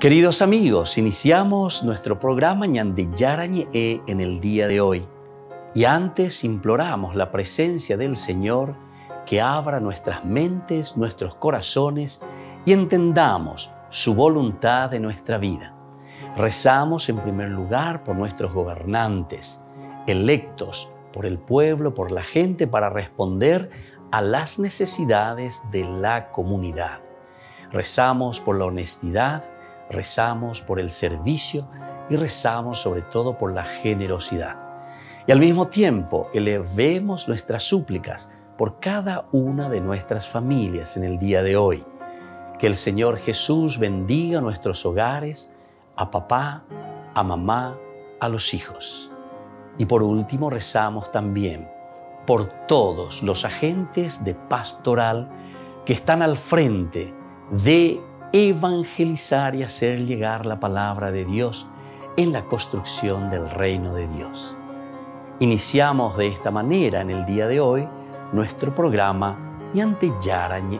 Queridos amigos, iniciamos nuestro programa Ñande Yarañe en el día de hoy. Y antes imploramos la presencia del Señor que abra nuestras mentes, nuestros corazones y entendamos su voluntad en nuestra vida. Rezamos en primer lugar por nuestros gobernantes, electos por el pueblo, por la gente, para responder a las necesidades de la comunidad. Rezamos por la honestidad, rezamos por el servicio y rezamos sobre todo por la generosidad. Y al mismo tiempo elevemos nuestras súplicas por cada una de nuestras familias en el día de hoy. Que el Señor Jesús bendiga nuestros hogares, a papá, a mamá, a los hijos. Y por último rezamos también por todos los agentes de pastoral que están al frente de evangelizar y hacer llegar la palabra de Dios en la construcción del reino de Dios. Iniciamos de esta manera en el día de hoy nuestro programa Ñande Yarañe.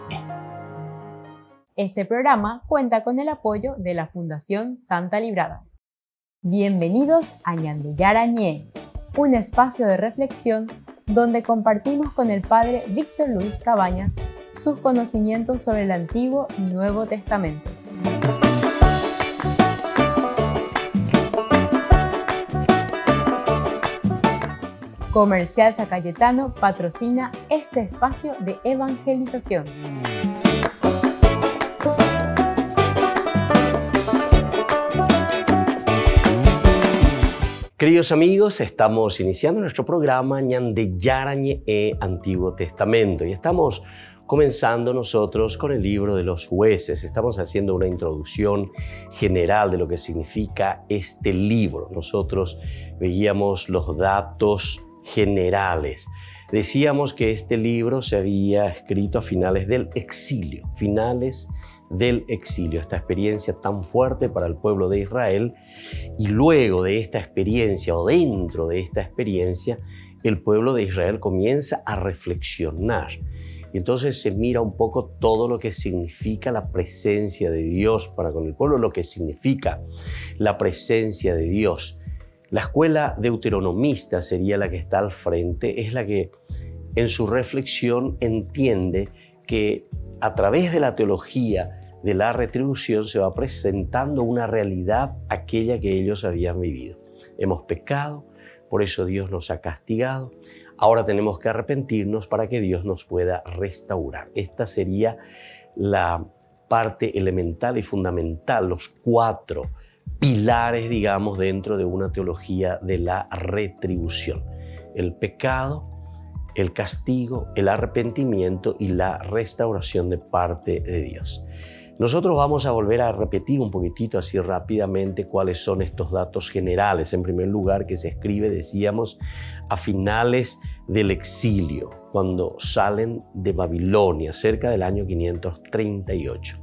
Este programa cuenta con el apoyo de la Fundación Santa Librada. Bienvenidos a Ñande Yarañe, un espacio de reflexión donde compartimos con el Padre Víctor Luis Cabañas sus conocimientos sobre el Antiguo y Nuevo Testamento. Comercial San Cayetano patrocina este espacio de evangelización. Queridos amigos, estamos iniciando nuestro programa Ñande Yarañe Antiguo Testamento y estamos comenzando nosotros con el libro de los jueces. Estamos haciendo una introducción general de lo que significa este libro. Nosotros veíamos los datos generales. Decíamos que este libro se había escrito a finales del exilio, esta experiencia tan fuerte para el pueblo de Israel, y luego de esta experiencia o dentro de esta experiencia, el pueblo de Israel comienza a reflexionar. Y entonces se mira un poco todo lo que significa la presencia de Dios para con el pueblo, lo que significa la presencia de Dios. La escuela deuteronomista sería la que está al frente, es la que en su reflexión entiende que a través de la teología de la retribución se va presentando una realidad, aquella que ellos habían vivido. Hemos pecado, por eso Dios nos ha castigado. Ahora tenemos que arrepentirnos para que Dios nos pueda restaurar. Esta sería la parte elemental y fundamental, los 4 pilares, digamos, dentro de una teología de la retribución. El pecado, el castigo, el arrepentimiento y la restauración de parte de Dios. Nosotros vamos a volver a repetir un poquitito así rápidamente cuáles son estos datos generales. En primer lugar, que se escribe, decíamos, a finales del exilio, cuando salen de Babilonia, cerca del año 538,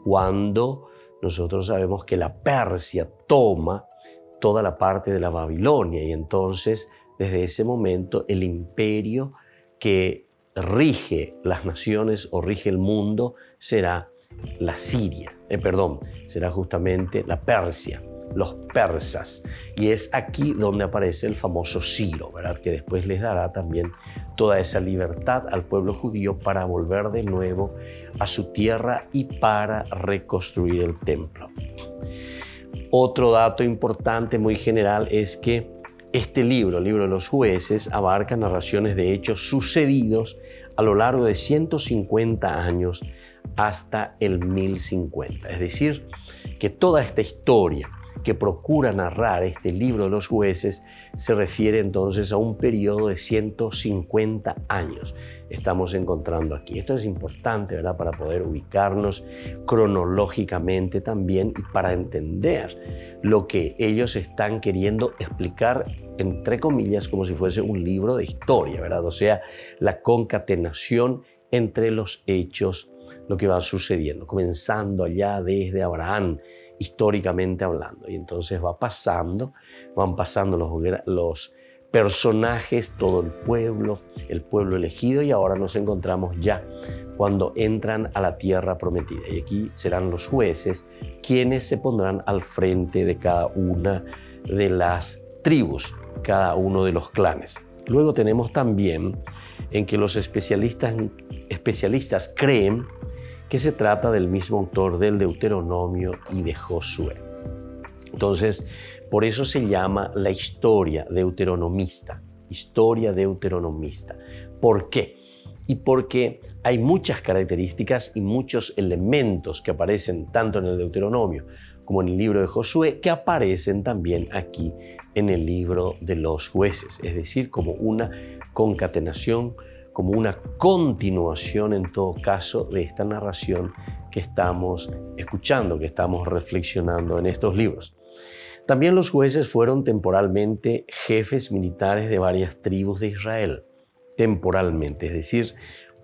cuando nosotros sabemos que la Persia toma toda la parte de la Babilonia y entonces desde ese momento el imperio que rige las naciones o rige el mundo será la Siria, será justamente la Persia, los persas. Y es aquí donde aparece el famoso Ciro, ¿verdad? Que después les dará también toda esa libertad al pueblo judío para volver de nuevo a su tierra y para reconstruir el templo. Otro dato importante, muy general, es que este libro, el libro de los jueces, abarca narraciones de hechos sucedidos a lo largo de 150 años hasta el 1050. Es decir, que toda esta historia que procura narrar este libro de los jueces se refiere entonces a un periodo de 150 años. Estamos encontrando aquí. Esto es importante, ¿verdad?, para poder ubicarnos cronológicamente también y para entender lo que ellos están queriendo explicar, entre comillas, como si fuese un libro de historia, ¿verdad? O sea, la concatenación entre los hechos, lo que va sucediendo, comenzando allá desde Abraham, históricamente hablando. Y entonces van pasando los personajes, todo el pueblo elegido, y ahora nos encontramos ya cuando entran a la tierra prometida. Y aquí serán los jueces quienes se pondrán al frente de cada una de las tribus, cada uno de los clanes. Luego tenemos también en que los especialistas creen que se trata del mismo autor del Deuteronomio y de Josué. Entonces, por eso se llama la historia deuteronomista. ¿Por qué? Y porque hay muchas características y muchos elementos que aparecen tanto en el Deuteronomio como en el libro de Josué, que aparecen también aquí en el libro de los jueces, es decir, como una concatenación, como una continuación en todo caso de esta narración que estamos escuchando, que estamos reflexionando en estos libros. También los jueces fueron temporalmente jefes militares de varias tribus de Israel, temporalmente, es decir,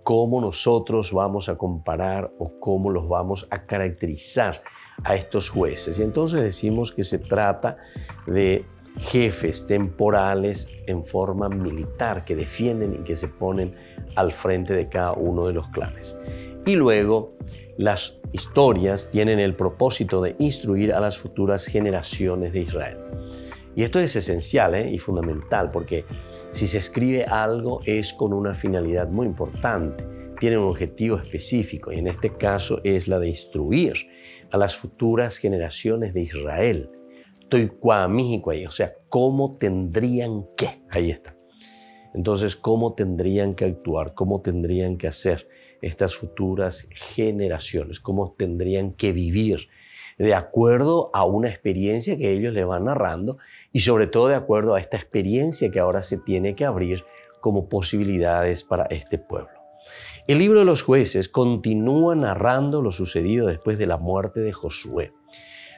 cómo nosotros vamos a comparar o cómo los vamos a caracterizar a estos jueces. Y entonces decimos que se trata de jefes temporales en forma militar que defienden y que se ponen al frente de cada uno de los clanes. Y luego las historias tienen el propósito de instruir a las futuras generaciones de Israel. Y esto es esencial y fundamental, porque si se escribe algo es con una finalidad muy importante, tiene un objetivo específico, y en este caso es la de instruir a las futuras generaciones de Israel. O sea, cómo tendrían que, ahí está. Entonces, cómo tendrían que actuar, cómo tendrían que hacer estas futuras generaciones, cómo tendrían que vivir de acuerdo a una experiencia que ellos le van narrando, y sobre todo de acuerdo a esta experiencia que ahora se tiene que abrir como posibilidades para este pueblo. El libro de los jueces continúa narrando lo sucedido después de la muerte de Josué.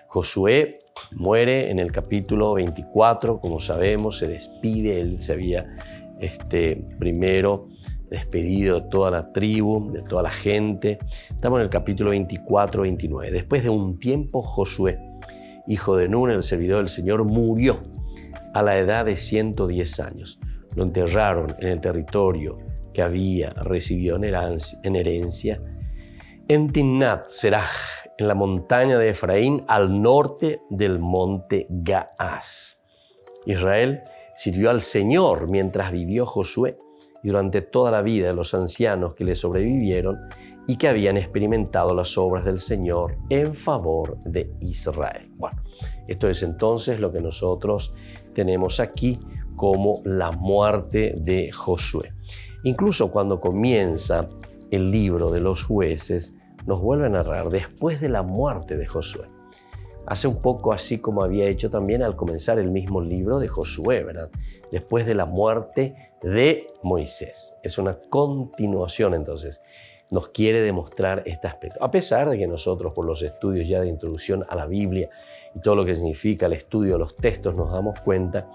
Josué muere en el capítulo 24, como sabemos, se despide, él se había primero despedido de toda la tribu, de toda la gente. Estamos en el capítulo 24-29. Después de un tiempo, Josué, hijo de Nun, el servidor del Señor, murió a la edad de 110 años. Lo enterraron en el territorio que había recibido en herencia en Timnat Seraj, en la montaña de Efraín, al norte del monte Gaás. Israel sirvió al Señor mientras vivió Josué y durante toda la vida de los ancianos que le sobrevivieron y que habían experimentado las obras del Señor en favor de Israel. Bueno, esto es entonces lo que nosotros tenemos aquí como la muerte de Josué. Incluso cuando comienza el libro de los jueces, nos vuelve a narrar después de la muerte de Josué. Hace un poco así como había hecho también al comenzar el mismo libro de Josué, ¿verdad? Después de la muerte de Moisés. Es una continuación, entonces. Nos quiere demostrar este aspecto. A pesar de que nosotros, por los estudios ya de introducción a la Biblia y todo lo que significa el estudio de los textos, nos damos cuenta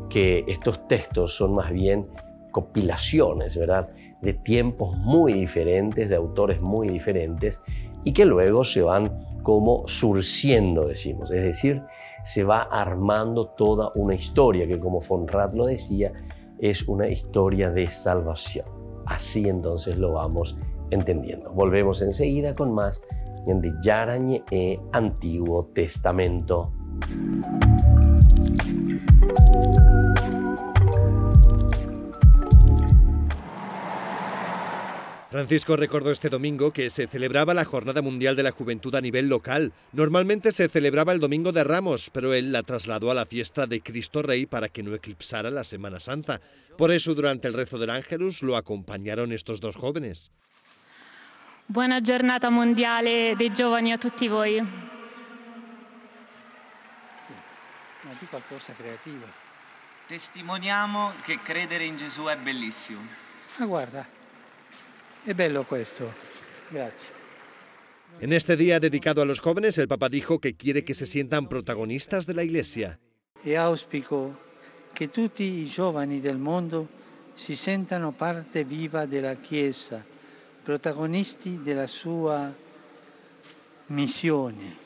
que estos textos son más bien compilaciones, ¿verdad?, de tiempos muy diferentes, de autores muy diferentes, y que luego se van como surciendo, decimos. Es decir, se va armando toda una historia que, como von Rad lo decía, es una historia de salvación. Así entonces lo vamos entendiendo. Volvemos enseguida con más de Yarañe e Antiguo Testamento. Francisco recordó este domingo que se celebraba la Jornada Mundial de la Juventud a nivel local. Normalmente se celebraba el Domingo de Ramos, pero él la trasladó a la fiesta de Cristo Rey para que no eclipsara la Semana Santa. Por eso, durante el rezo del Ángelus, lo acompañaron estos dos jóvenes. Buona giornata mondiale dei giovani a tutti voi. Ma di qualcosa creativo. Testimoniamo che credere in Gesù è bellissimo. Ma guarda, è bello questo. Grazie. En este día dedicado a los jóvenes, el Papa dijo que quiere que se sientan protagonistas de la Iglesia. E auspico che tutti i giovani del mondo si sentano parte viva della Chiesa, protagonisti della sua missione.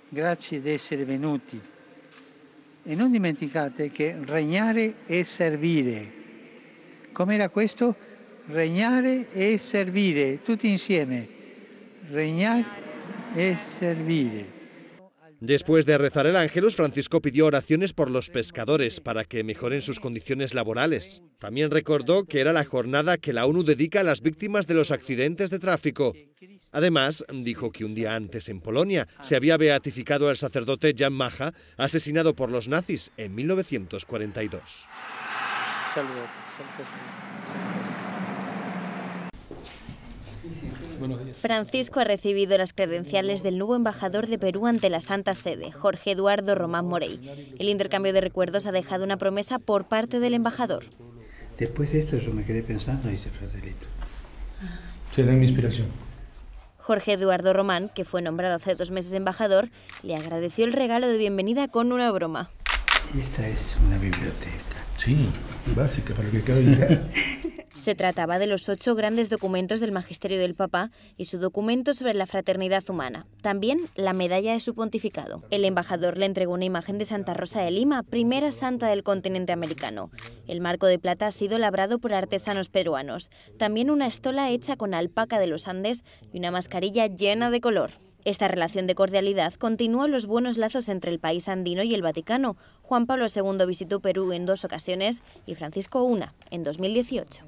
Grazie di essere venuti. E non dimenticate che regnare è servire. Com'era questo? Regnare e servire, tutti insieme. Regnare e servire. Después de rezar el Ángelus, Francisco pidió oraciones por los pescadores para que mejoren sus condiciones laborales. También recordó que era la jornada que la ONU dedica a las víctimas de los accidentes de tráfico. Además, dijo que un día antes en Polonia se había beatificado al sacerdote Jan Macha, asesinado por los nazis en 1942. Francisco ha recibido las credenciales del nuevo embajador de Perú ante la Santa Sede, Jorge Eduardo Román Morey. El intercambio de recuerdos ha dejado una promesa por parte del embajador. Después de esto yo me quedé pensando, dice Fratelito. Será mi inspiración. Jorge Eduardo Román, que fue nombrado hace 2 meses embajador, le agradeció el regalo de bienvenida con una broma. Y esta es una biblioteca. Sí, básica para lo que acaba de llegar. Se trataba de los 8 grandes documentos del magisterio del Papa y su documento sobre la fraternidad humana. También la medalla de su pontificado. El embajador le entregó una imagen de Santa Rosa de Lima, primera santa del continente americano. El marco de plata ha sido labrado por artesanos peruanos. También una estola hecha con alpaca de los Andes y una mascarilla llena de color. Esta relación de cordialidad continúa los buenos lazos entre el país andino y el Vaticano. Juan Pablo II visitó Perú en 2 ocasiones y Francisco una, en 2018.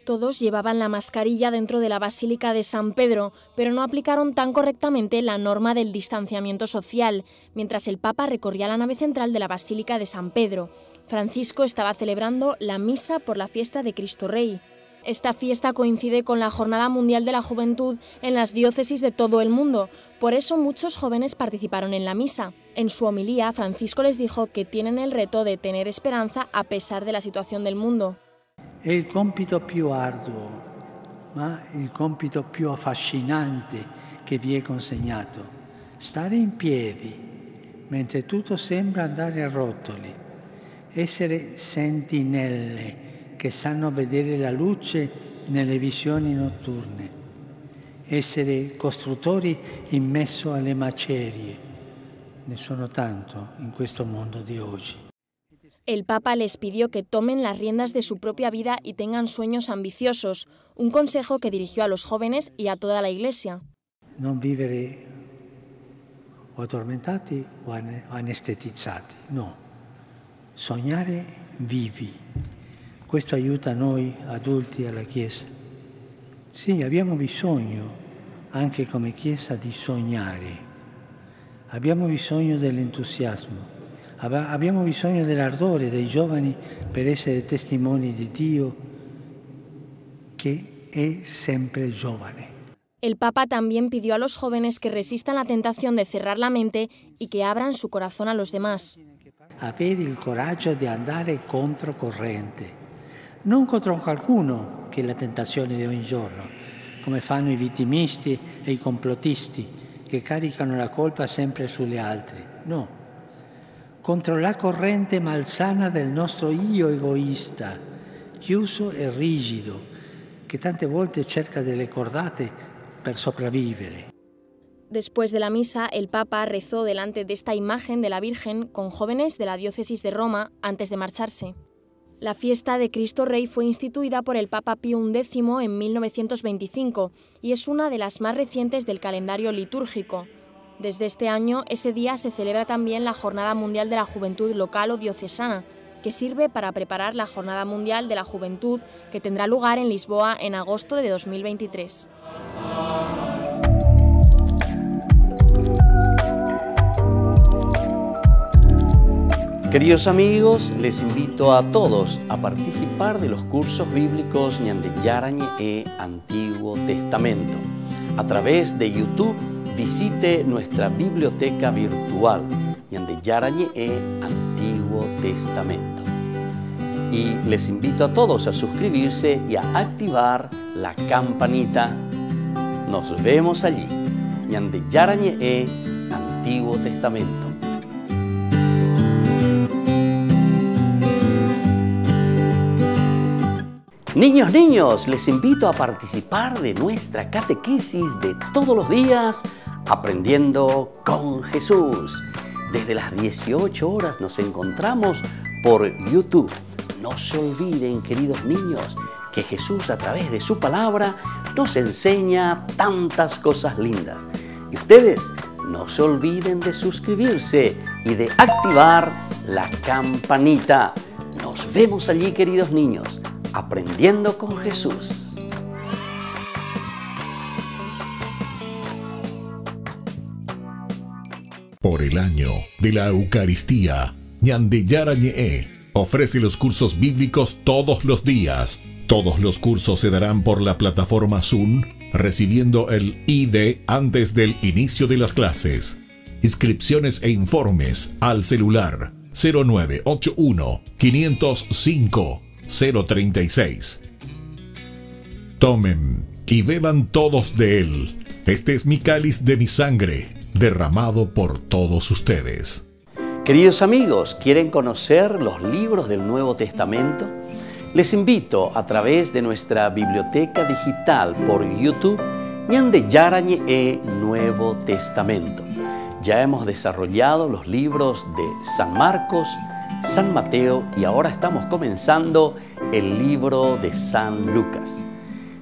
Todos llevaban la mascarilla dentro de la Basílica de San Pedro, pero no aplicaron tan correctamente la norma del distanciamiento social, mientras el Papa recorría la nave central de la Basílica de San Pedro. Francisco estaba celebrando la misa por la fiesta de Cristo Rey. Esta fiesta coincide con la Jornada Mundial de la Juventud en las diócesis de todo el mundo. Por eso muchos jóvenes participaron en la misa. En su homilía, Francisco les dijo que tienen el reto de tener esperanza a pesar de la situación del mundo. È il compito più arduo, ma il compito più affascinante che vi è consegnato. Stare in piedi, mentre tutto sembra andare a rotoli. Essere sentinelle che sanno vedere la luce nelle visioni notturne. Essere costruttori in mezzo alle macerie. Ne sono tanto in questo mondo di oggi. El Papa les pidió que tomen las riendas de su propia vida y tengan sueños ambiciosos, un consejo que dirigió a los jóvenes y a toda la Iglesia. Non vivere o addormentati o anestetizzati, no. Sognare vivi. Questo aiuta noi adulti alla Chiesa. Sì, abbiamo bisogno, anche come Chiesa, di sognare. Abbiamo bisogno dell'entusiasmo. Abbiamo bisogno dell'ardore dei giovani per essere testimoni di Dio che è sempre giovane. El Papa también pidió a los jóvenes que resistan la tentación de cerrar la mente y que abran su corazón a los demás. Avere il coraggio di andare controcorrente, non contro qualcuno, che è la tentazione di ogni giorno, come fanno i vittimisti e i complottisti che caricano la colpa sempre sugli altri. No. Contro la corrente malsana del nostro io egoista, chiuso e rigido, che tante volte cerca delle cordate per sopravvivere. Después de la misa, el Papa rezó delante de esta imagen de la Virgen con jóvenes de la diócesis de Roma antes de marcharse. La fiesta de Cristo Rey fue instituida por el Papa Pío XI en 1925 y es una de las más recientes del calendario litúrgico. Desde este año, ese día se celebra también la Jornada Mundial de la Juventud local o diocesana, que sirve para preparar la Jornada Mundial de la Juventud que tendrá lugar en Lisboa en agosto de 2023. Queridos amigos, les invito a todos a participar de los cursos bíblicos Ñande Yarañe e Antiguo Testamento. A través de YouTube, visite nuestra biblioteca virtual Ñande Yarañe e Antiguo Testamento. Y les invito a todos a suscribirse y a activar la campanita. Nos vemos allí. Ñande Yarañe e Antiguo Testamento. Niños, les invito a participar de nuestra catequesis de todos los días Aprendiendo con Jesús. Desde las 18 horas nos encontramos por YouTube. No se olviden, queridos niños, que Jesús a través de su palabra nos enseña tantas cosas lindas. Y ustedes no se olviden de suscribirse y de activar la campanita. Nos vemos allí, queridos niños, aprendiendo con Jesús. Por el año de la Eucaristía, Ñandeyara Ñe'e ofrece los cursos bíblicos todos los días. Todos los cursos se darán por la plataforma Zoom, recibiendo el ID antes del inicio de las clases. Inscripciones e informes al celular 0981 505 036. Tomen y beban todos de él. Este es mi cáliz de mi sangre, derramado por todos ustedes. Queridos amigos, ¿quieren conocer los libros del Nuevo Testamento? Les invito a través de nuestra biblioteca digital por YouTube, Ñandeyara Ñe'e Nuevo Testamento. Ya hemos desarrollado los libros de San Marcos, San Mateo y ahora estamos comenzando el libro de San Lucas.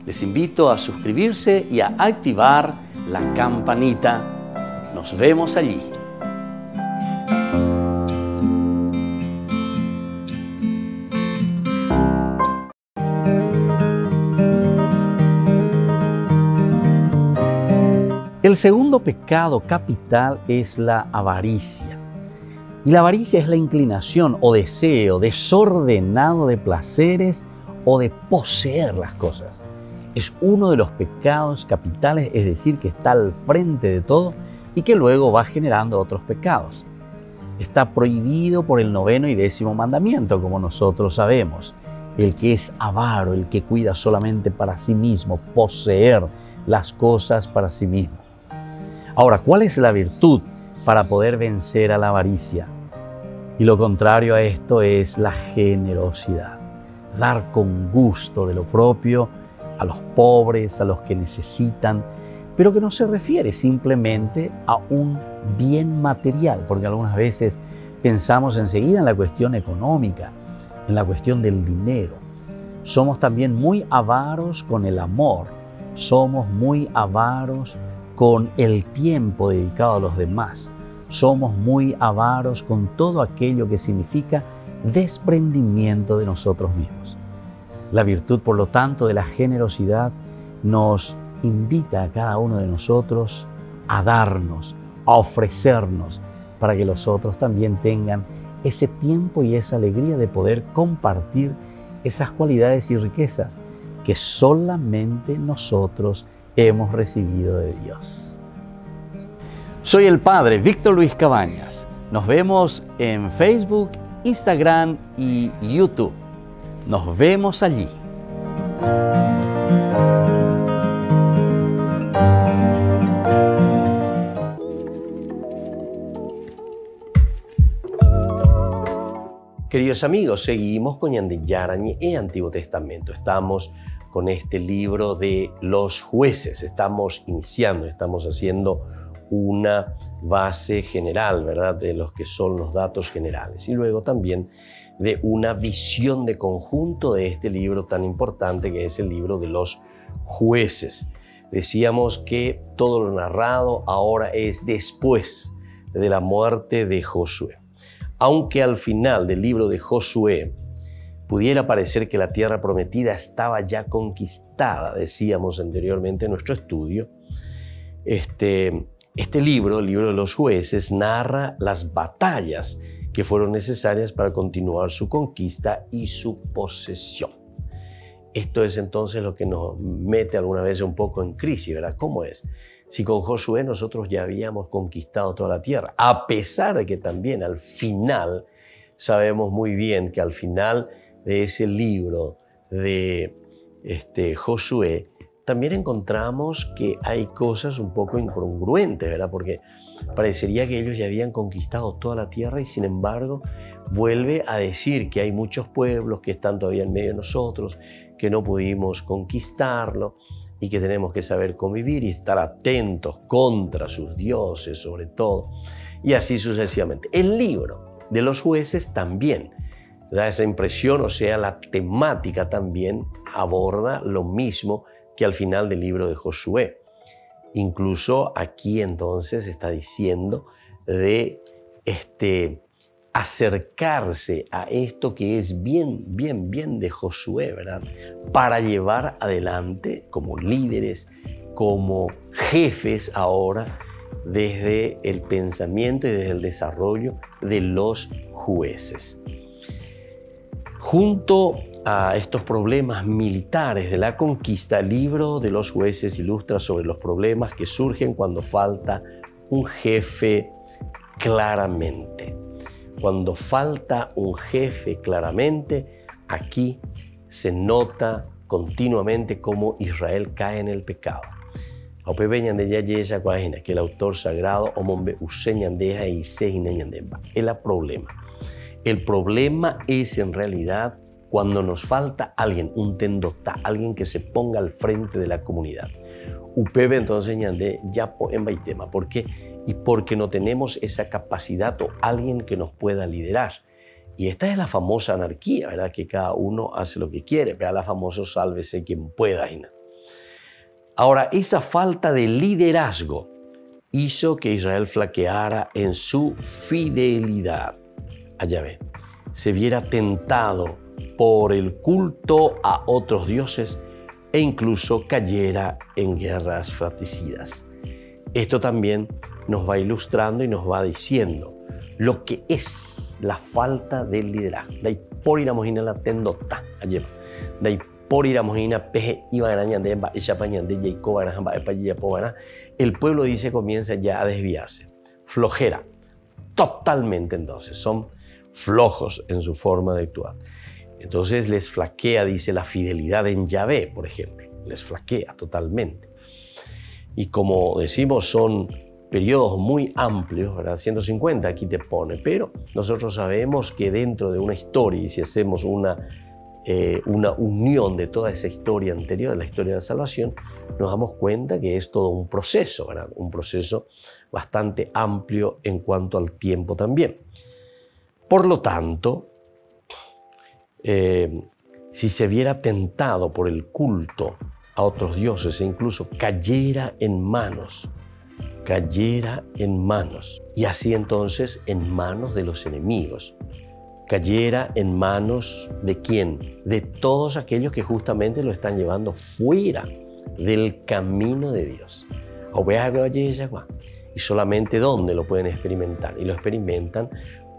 Les invito a suscribirse y a activar la campanita. Nos vemos allí. El segundo pecado capital es la avaricia. Y la avaricia es la inclinación o deseo desordenado de placeres o de poseer las cosas. Es uno de los pecados capitales, es decir, que está al frente de todo y que luego va generando otros pecados. Está prohibido por el 9º y 10º mandamiento, como nosotros sabemos. El que es avaro, el que cuida solamente para sí mismo, poseer las cosas para sí mismo. Ahora, ¿cuál es la virtud para poder vencer a la avaricia? Y lo contrario a esto es la generosidad. Dar con gusto de lo propio a los pobres, a los que necesitan, pero que no se refiere simplemente a un bien material, porque algunas veces pensamos enseguida en la cuestión económica, en la cuestión del dinero. Somos también muy avaros con el amor, somos muy avaros con el tiempo dedicado a los demás, somos muy avaros con todo aquello que significa desprendimiento de nosotros mismos. La virtud, por lo tanto, de la generosidad nos invita a cada uno de nosotros a darnos, a ofrecernos, para que los otros también tengan ese tiempo y esa alegría de poder compartir esas cualidades y riquezas que solamente nosotros hemos recibido de Dios. Soy el Padre Víctor Luis Cabañas. Nos vemos en Facebook, Instagram y YouTube. Nos vemos allí. Queridos amigos, seguimos con Ñandeyara Ñe'e Antiguo Testamento. Estamos con este libro de los jueces. Estamos iniciando, estamos haciendo una base general, ¿verdad?, de los que son los datos generales. Y luego también de una visión de conjunto de este libro tan importante que es el libro de los jueces. Decíamos que todo lo narrado ahora es después de la muerte de Josué. Aunque al final del libro de Josué pudiera parecer que la tierra prometida estaba ya conquistada, decíamos anteriormente en nuestro estudio, este libro, el libro de los jueces, narra las batallas que fueron necesarias para continuar su conquista y su posesión. Esto es entonces lo que nos mete alguna vez un poco en crisis, ¿verdad? ¿Cómo es? Si con Josué nosotros ya habíamos conquistado toda la tierra, a pesar de que también al final, sabemos muy bien que al final de ese libro de Josué, también encontramos que hay cosas un poco incongruentes, ¿verdad? Porque parecería que ellos ya habían conquistado toda la tierra y sin embargo vuelve a decir que hay muchos pueblos que están todavía en medio de nosotros, que no pudimos conquistarlo y que tenemos que saber convivir y estar atentos contra sus dioses sobre todo, y así sucesivamente. El libro de los jueces también da esa impresión, o sea, la temática también aborda lo mismo que al final del libro de Josué. Incluso aquí entonces está diciendo de acercarse a esto que es bien de Josué, ¿verdad? Para llevar adelante como líderes, como jefes ahora, desde el pensamiento y desde el desarrollo de los jueces. Junto a estos problemas militares de la conquista, el libro de los jueces ilustra sobre los problemas que surgen cuando falta un jefe claramente. Cuando falta un jefe claramente, aquí se nota continuamente cómo Israel cae en el pecado. Que el autor sagrado el problema es en realidad cuando nos falta alguien, un tendotá, alguien que se ponga al frente de la comunidad. Upebe entonces ya en baitema. ¿Por qué? Y porque no tenemos esa capacidad o alguien que nos pueda liderar. Y esta es la famosa anarquía, ¿verdad? Que cada uno hace lo que quiere, pero la famosa sálvese quien pueda. Ahora, esa falta de liderazgo hizo que Israel flaqueara en su fidelidad a Yahvé. Se viera tentado por el culto a otros dioses e incluso cayera en guerras fratricidas. Esto también nos va ilustrando y nos va diciendo lo que es la falta de liderazgo. El pueblo dice comienza ya a desviarse. Flojera. Totalmente entonces. Son flojos en su forma de actuar. Entonces les flaquea, dice, la fidelidad en Yahvé, por ejemplo. Les flaquea totalmente. Y como decimos, son periodos muy amplios, ¿verdad? 150 aquí te pone, pero nosotros sabemos que dentro de una historia, y si hacemos una unión de toda esa historia anterior, de la historia de la salvación, nos damos cuenta que es todo un proceso, ¿verdad? Un proceso bastante amplio en cuanto al tiempo también. Por lo tanto, si se viera tentado por el culto a otros dioses e incluso cayera en manos, y así entonces en manos de los enemigos, cayera en manos de ¿quién? De todos aquellos que justamente lo están llevando fuera del camino de Dios. Y solamente ¿dónde lo pueden experimentar? Y lo experimentan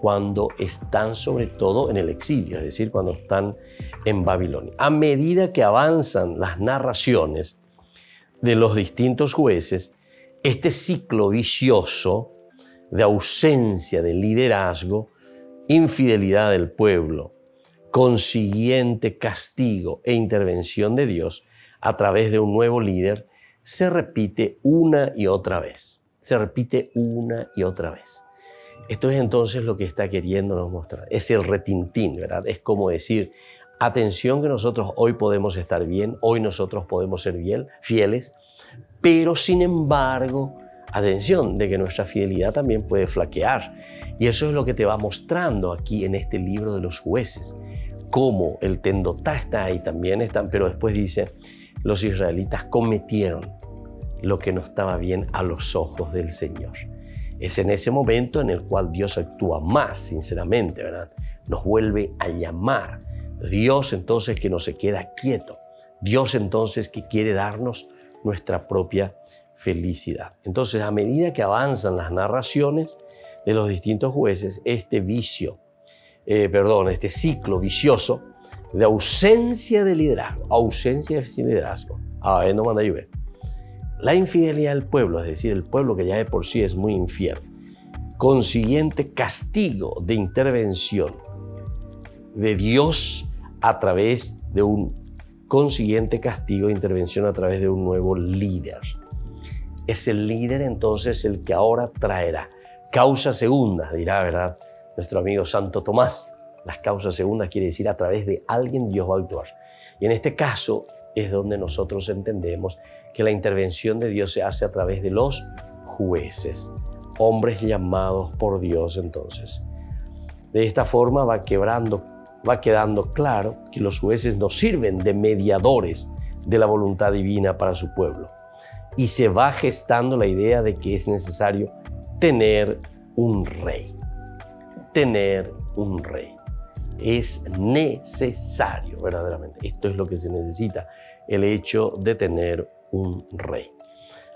cuando están sobre todo en el exilio, es decir, cuando están en Babilonia. A medida que avanzan las narraciones de los distintos jueces, este ciclo vicioso de ausencia de liderazgo, infidelidad del pueblo, consiguiente castigo e intervención de Dios a través de un nuevo líder, se repite una y otra vez. Esto es entonces lo que está queriéndonos mostrar. Es el retintín, ¿verdad? Es como decir, atención que nosotros hoy podemos estar bien, hoy nosotros podemos ser fieles, pero sin embargo, atención de que nuestra fidelidad también puede flaquear. Y eso es lo que te va mostrando aquí en este libro de los jueces. Cómo el tendotá está ahí también, pero después dice, los israelitas cometieron lo que no estaba bien a los ojos del Señor. Es en ese momento en el cual Dios actúa más sinceramente, ¿verdad? Nos vuelve a llamar. Dios entonces que no se queda quieto. Dios entonces que quiere darnos nuestra propia felicidad. Entonces, a medida que avanzan las narraciones de los distintos jueces, este ciclo vicioso de ausencia de liderazgo, no manda lluvia. La infidelidad del pueblo, es decir, el pueblo que ya de por sí es muy infiel, consiguiente castigo de intervención de Dios a través de un consiguiente castigo de intervención a través de un nuevo líder. Es el líder entonces el que ahora traerá causas segundas, dirá, ¿verdad? Nuestro amigo Santo Tomás. Las causas segundas quiere decir a través de alguien Dios va a actuar. Y en este caso, es donde nosotros entendemos que la intervención de Dios se hace a través de los jueces, hombres llamados por Dios entonces. De esta forma va quedando claro que los jueces no sirven de mediadores de la voluntad divina para su pueblo. Y se va gestando la idea de que es necesario tener un rey. Tener un rey. Es necesario, verdaderamente. Esto es lo que se necesita, el hecho de tener un rey.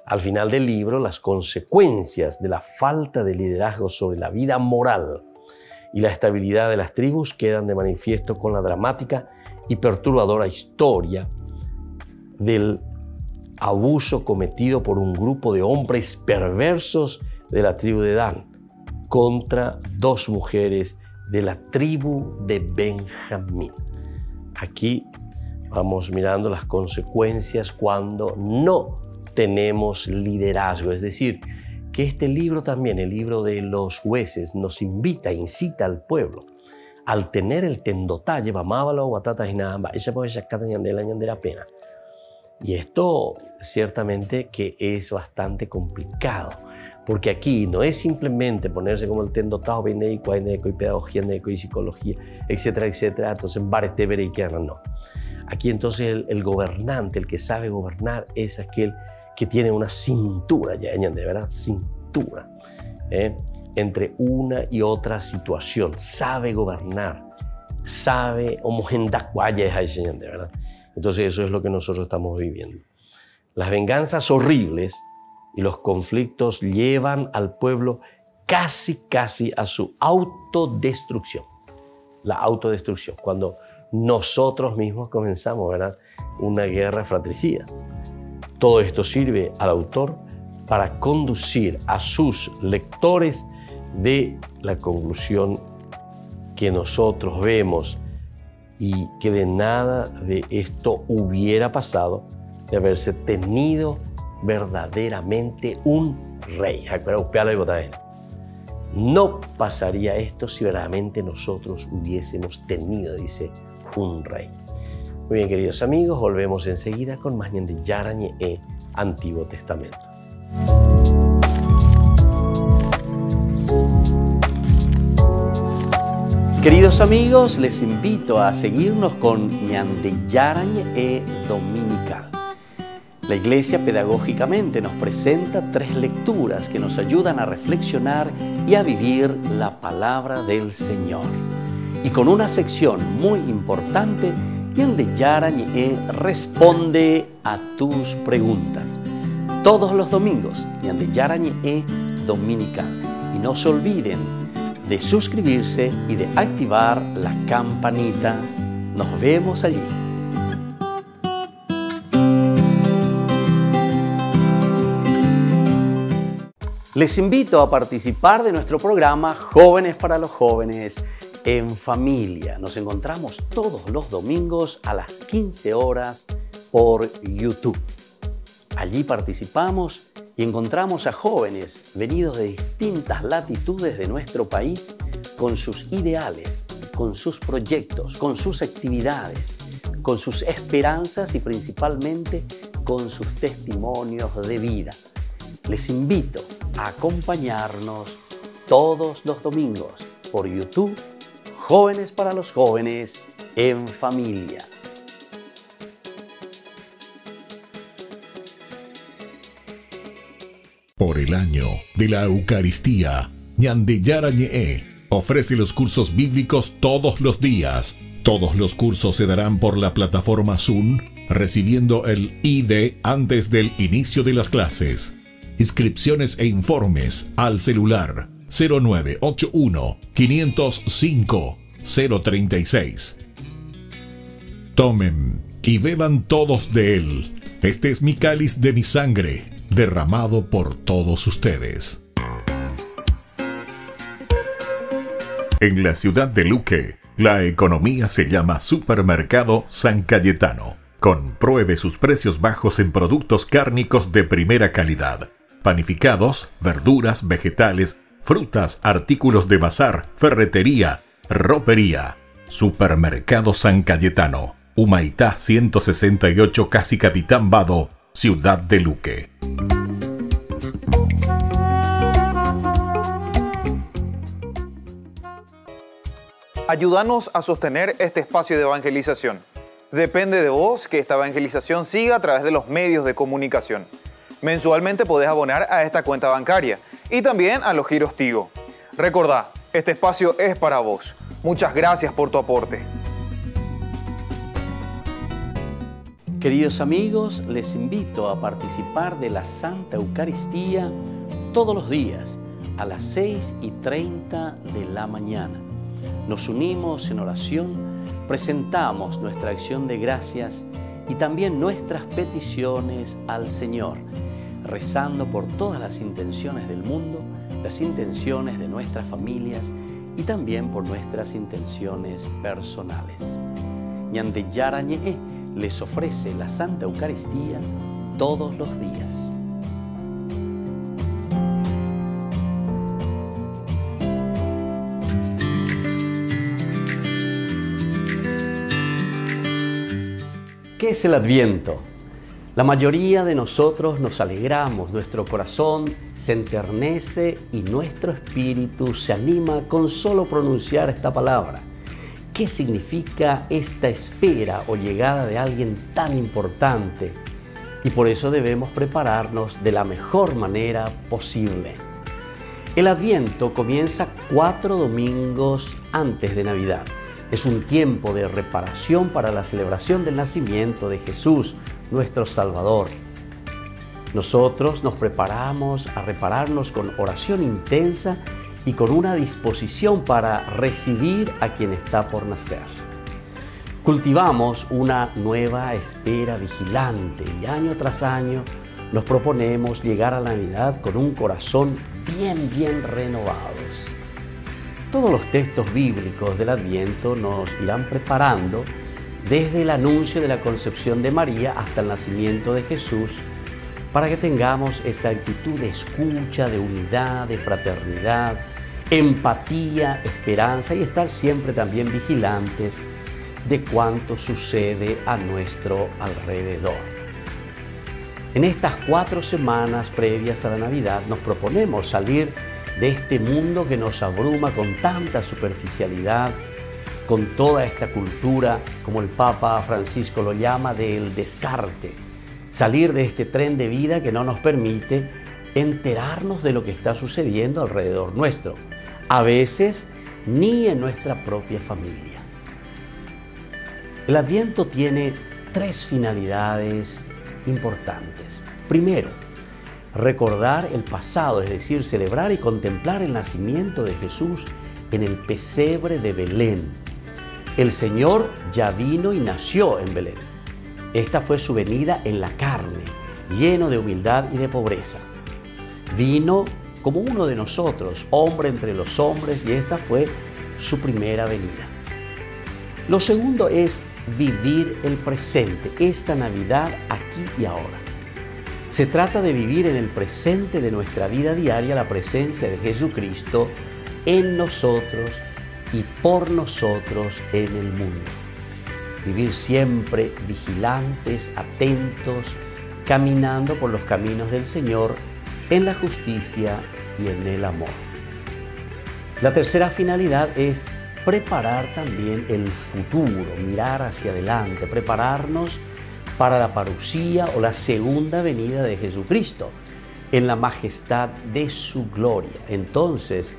Al final del libro, las consecuencias de la falta de liderazgo sobre la vida moral y la estabilidad de las tribus quedan de manifiesto con la dramática y perturbadora historia del abuso cometido por un grupo de hombres perversos de la tribu de Dan contra dos mujeres de la tribu de Benjamín. Aquí vamos mirando las consecuencias cuando no tenemos liderazgo, es decir, que este libro también, el libro de los jueces, nos invita, incita al pueblo al tener el tendotalle, bamábalo, batatas y nada, esa puede sacar de la pena. Y esto ciertamente que es bastante complicado, porque aquí no es simplemente ponerse como el tendotado, beneico, y pedagogía, y psicología, etcétera, etcétera, entonces baretevere y quedan, no. Aquí entonces el gobernante, el que sabe gobernar, es aquel que tiene una cintura, ya de verdad, cintura, entre una y otra situación, sabe gobernar, sabe de verdad. Entonces eso es lo que nosotros estamos viviendo. Las venganzas horribles y los conflictos llevan al pueblo casi a su autodestrucción. La autodestrucción, cuando nosotros mismos comenzamos, ¿verdad?, una guerra fratricida. Todo esto sirve al autor para conducir a sus lectores de la conclusión que nosotros vemos y que de nada de esto hubiera pasado de haberse tenido verdaderamente un rey. No pasaría esto si verdaderamente nosotros hubiésemos tenido, dice, un rey. Muy bien, queridos amigos, volvemos enseguida con más Ñande Yarañe Antiguo Testamento. Queridos amigos, les invito a seguirnos con Ñande Yarañe Dominical. La Iglesia pedagógicamente nos presenta 3 lecturas que nos ayudan a reflexionar y a vivir la palabra del Señor. Y con una sección muy importante, Ñande Yarañe responde a tus preguntas. Todos los domingos, Ñande Yarañe Dominical. Y no se olviden de suscribirse y de activar la campanita. Nos vemos allí. Les invito a participar de nuestro programa Jóvenes para los Jóvenes en Familia. Nos encontramos todos los domingos a las 15 horas por YouTube. Allí participamos y encontramos a jóvenes venidos de distintas latitudes de nuestro país con sus ideales, con sus proyectos, con sus actividades, con sus esperanzas y principalmente con sus testimonios de vida. Les invito a acompañarnos todos los domingos por YouTube, Jóvenes para los Jóvenes en Familia. Por el año de la Eucaristía, Ñande Yarañe ofrece los cursos bíblicos todos los días. Todos los cursos se darán por la plataforma Zoom, recibiendo el ID antes del inicio de las clases. Inscripciones e informes al celular 0981 505 036. Tomen y beban todos de él. Este es mi cáliz de mi sangre, derramado por todos ustedes. En la ciudad de Luque, la economía se llama Supermercado San Cayetano. Compruebe sus precios bajos en productos cárnicos de primera calidad. Panificados, verduras, vegetales, frutas, artículos de bazar, ferretería, ropería. Supermercado San Cayetano. Humaitá 168, Casi Capitán Vado, Ciudad de Luque. Ayúdanos a sostener este espacio de evangelización. Depende de vos que esta evangelización siga a través de los medios de comunicación. Mensualmente podés abonar a esta cuenta bancaria y también a los giros Tigo. Recordá, este espacio es para vos. Muchas gracias por tu aporte. Queridos amigos, les invito a participar de la Santa Eucaristía todos los días a las 6:30 de la mañana. Nos unimos en oración, presentamos nuestra acción de gracias y también nuestras peticiones al Señor, rezando por todas las intenciones del mundo, las intenciones de nuestras familias y también por nuestras intenciones personales. Ñande Yarañe les ofrece la Santa Eucaristía todos los días. ¿Qué es el Adviento? La mayoría de nosotros nos alegramos, nuestro corazón se enternece y nuestro espíritu se anima con solo pronunciar esta palabra. ¿Qué significa esta espera o llegada de alguien tan importante? Y por eso debemos prepararnos de la mejor manera posible. El Adviento comienza 4 domingos antes de Navidad. Es un tiempo de reparación para la celebración del nacimiento de Jesús, nuestro Salvador. Nosotros nos preparamos a repararnos con oración intensa y con una disposición para recibir a quien está por nacer. Cultivamos una nueva espera vigilante y año tras año nos proponemos llegar a la Navidad con un corazón bien renovados. Todos los textos bíblicos del Adviento nos irán preparando desde el anuncio de la concepción de María hasta el nacimiento de Jesús para que tengamos esa actitud de escucha, de unidad, de fraternidad, empatía, esperanza y estar siempre también vigilantes de cuanto sucede a nuestro alrededor. En estas 4 semanas previas a la Navidad nos proponemos salir de este mundo que nos abruma con tanta superficialidad, con toda esta cultura, como el Papa Francisco lo llama, del descarte. Salir de este tren de vida que no nos permite enterarnos de lo que está sucediendo alrededor nuestro, a veces ni en nuestra propia familia. El Adviento tiene 3 finalidades importantes. Primero, recordar el pasado, es decir, celebrar y contemplar el nacimiento de Jesús en el pesebre de Belén. El Señor ya vino y nació en Belén. Esta fue su venida en la carne, lleno de humildad y de pobreza. Vino como uno de nosotros, hombre entre los hombres, y esta fue su primera venida. Lo segundo es vivir el presente, esta Navidad aquí y ahora. Se trata de vivir en el presente de nuestra vida diaria la presencia de Jesucristo en nosotros y por nosotros en el mundo. Vivir siempre vigilantes, atentos, caminando por los caminos del Señor en la justicia y en el amor. La tercera finalidad es preparar también el futuro, mirar hacia adelante, prepararnos para la parucía o la segunda venida de Jesucristo en la majestad de su gloria. Entonces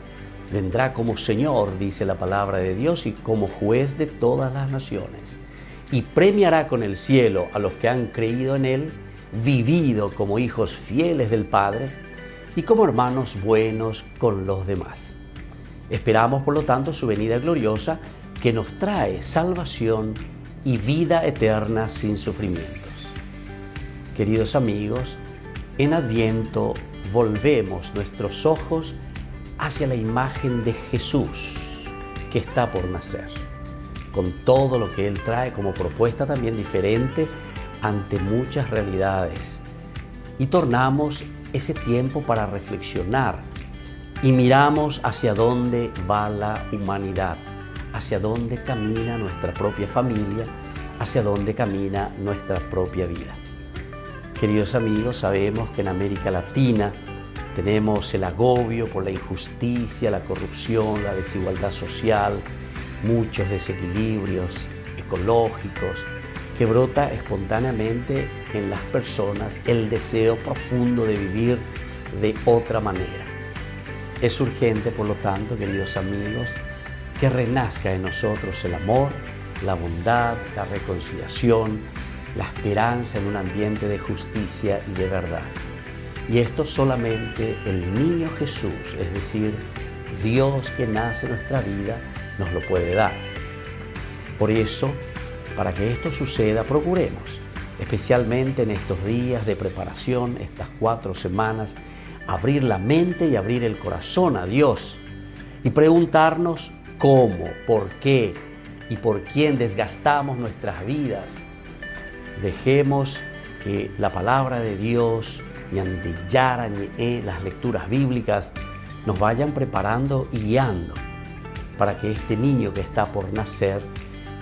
vendrá como Señor, dice la palabra de Dios, y como juez de todas las naciones, y premiará con el cielo a los que han creído en Él, vivido como hijos fieles del Padre y como hermanos buenos con los demás. Esperamos, por lo tanto, su venida gloriosa que nos trae salvación y vida eterna sin sufrimientos. Queridos amigos, en Adviento volvemos nuestros ojos hacia la imagen de Jesús que está por nacer, con todo lo que Él trae como propuesta también diferente ante muchas realidades. Y tornamos ese tiempo para reflexionar y miramos hacia dónde va la humanidad, hacia dónde camina nuestra propia familia, hacia dónde camina nuestra propia vida. Queridos amigos, sabemos que en América Latina tenemos el agobio por la injusticia, la corrupción, la desigualdad social, muchos desequilibrios ecológicos, que brota espontáneamente en las personas el deseo profundo de vivir de otra manera. Es urgente, por lo tanto, queridos amigos, que renazca en nosotros el amor, la bondad, la reconciliación, la esperanza en un ambiente de justicia y de verdad. Y esto solamente el niño Jesús, es decir, Dios que nace en nuestra vida, nos lo puede dar. Por eso, para que esto suceda, procuremos, especialmente en estos días de preparación, estas 4 semanas, abrir la mente y abrir el corazón a Dios y preguntarnos cómo, por qué y por quién desgastamos nuestras vidas. Dejemos que la palabra de Dios, Ñande Yara Ñe, las lecturas bíblicas, nos vayan preparando y guiando para que este niño que está por nacer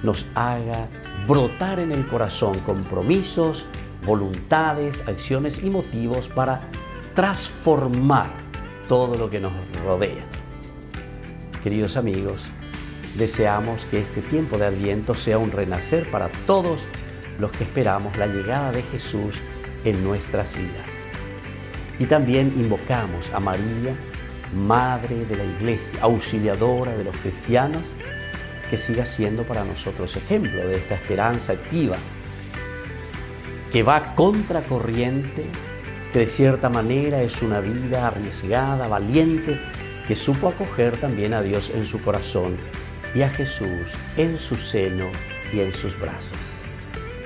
nos haga brotar en el corazón compromisos, voluntades, acciones y motivos para transformar todo lo que nos rodea. Queridos amigos, deseamos que este tiempo de Adviento sea un renacer para todos los que esperamos la llegada de Jesús en nuestras vidas. Y también invocamos a María, Madre de la Iglesia, auxiliadora de los cristianos, que siga siendo para nosotros ejemplo de esta esperanza activa, que va contracorriente, que de cierta manera es una vida arriesgada, valiente, que supo acoger también a Dios en su corazón y a Jesús en su seno y en sus brazos.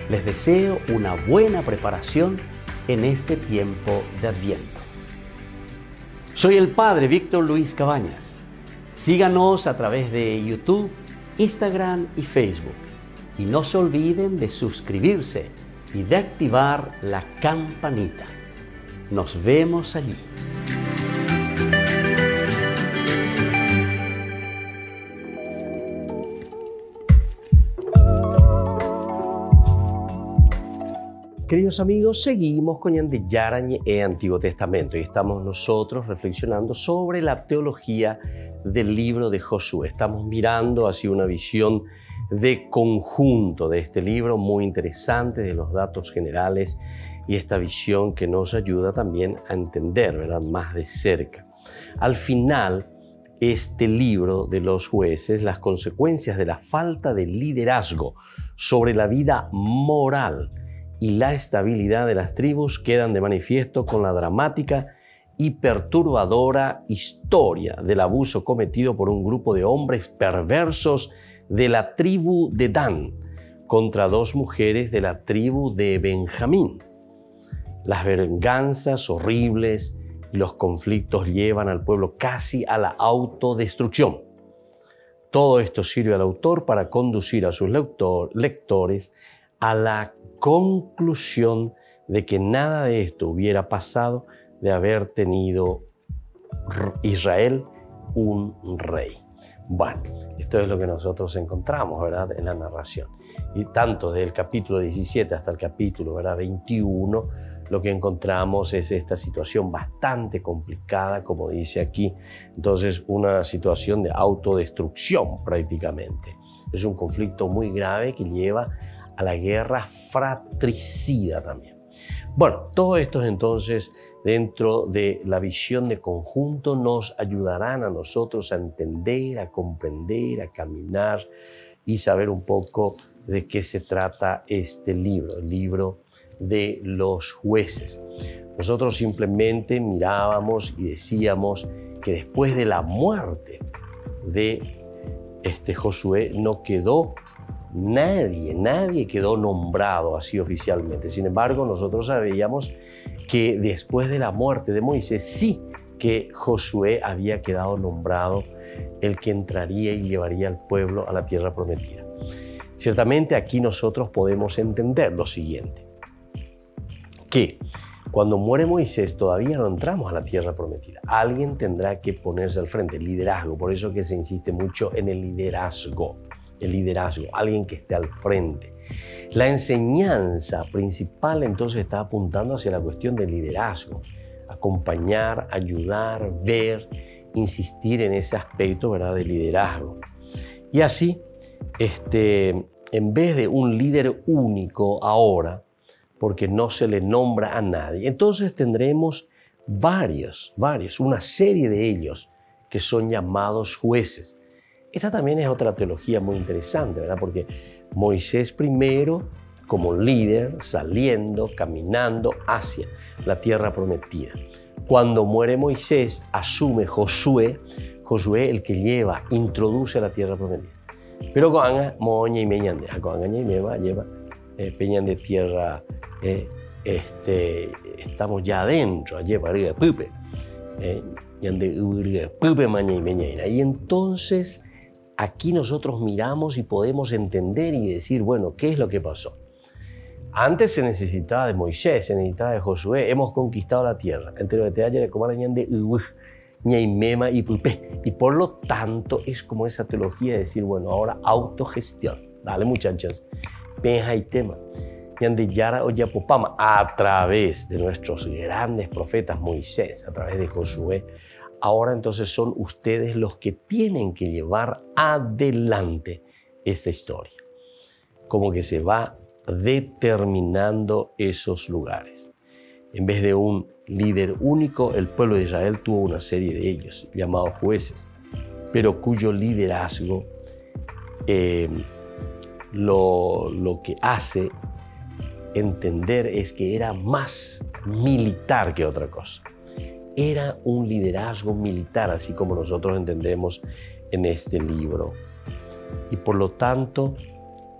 Les deseo una buena preparación en este tiempo de Adviento. Soy el Padre Víctor Luis Cabañas. Síganos a través de YouTube, Instagram y Facebook. Y no se olviden de suscribirse y de activar la campanita. Nos vemos allí. Queridos amigos, seguimos con Ñande Yara Ñe, Antiguo Testamento, y estamos nosotros reflexionando sobre la teología del libro de Josué. Estamos mirando hacia una visión de conjunto de este libro muy interesante, de los datos generales y esta visión que nos ayuda también a entender, ¿verdad?, más de cerca. Al final, este libro de los jueces, las consecuencias de la falta de liderazgo sobre la vida moral y la estabilidad de las tribus quedan de manifiesto con la dramática y perturbadora historia del abuso cometido por un grupo de hombres perversos de la tribu de Dan contra 2 mujeres de la tribu de Benjamín. Las venganzas horribles y los conflictos llevan al pueblo casi a la autodestrucción. Todo esto sirve al autor para conducir a sus lectores a la conclusión de que nada de esto hubiera pasado de haber tenido Israel un rey. Bueno, esto es lo que nosotros encontramos, ¿verdad?, en la narración. Y tanto desde el capítulo 17 hasta el capítulo, ¿verdad?, 21, lo que encontramos es esta situación bastante complicada, como dice aquí. Entonces, una situación de autodestrucción prácticamente. Es un conflicto muy grave que lleva a la guerra fratricida también. Bueno, todo esto entonces dentro de la visión de conjunto nos ayudarán a nosotros a entender, a comprender, a caminar y saber un poco de qué se trata este libro, el libro de los jueces. Nosotros simplemente mirábamos y decíamos que después de la muerte de Josué no quedó nadie quedó nombrado así oficialmente. Sin embargo, nosotros sabíamos que después de la muerte de Moisés, sí que Josué había quedado nombrado el que entraría y llevaría al pueblo a la tierra prometida. Ciertamente aquí nosotros podemos entender lo siguiente, que cuando muere Moisés todavía no entramos a la tierra prometida. Alguien tendrá que ponerse al frente, el liderazgo, por eso que se insiste mucho en el liderazgo. el liderazgo, alguien que esté al frente. La enseñanza principal entonces está apuntando hacia la cuestión del liderazgo, acompañar, ayudar, ver, insistir en ese aspecto, ¿verdad?, de liderazgo. Y así, en vez de un líder único ahora, porque no se le nombra a nadie, entonces tendremos varios, una serie de ellos que son llamados jueces. Esta también es otra teología muy interesante, ¿verdad? Porque Moisés primero, como líder, saliendo, caminando hacia la tierra prometida. Cuando muere Moisés, asume Josué el que introduce a la tierra prometida. Pero cuando moña y meñande, lleva peñan de tierra, estamos ya adentro, lleva arriba pupe, y entonces aquí nosotros miramos y podemos entender y decir, bueno, ¿qué es lo que pasó? Antes se necesitaba de Moisés, se necesitaba de Josué, hemos conquistado la tierra. Y por lo tanto es como esa teología de decir, bueno, ahora autogestión. Dale, muchachos, penja y tema. A través de nuestros grandes profetas Moisés, a través de Josué, ahora entonces son ustedes los que tienen que llevar adelante esta historia. Como que se va determinando esos lugares. En vez de un líder único, el pueblo de Israel tuvo una serie de ellos, llamados jueces, pero cuyo liderazgo lo que hace entender es que era más militar que otra cosa. Era un liderazgo militar, así como nosotros entendemos en este libro. Y por lo tanto,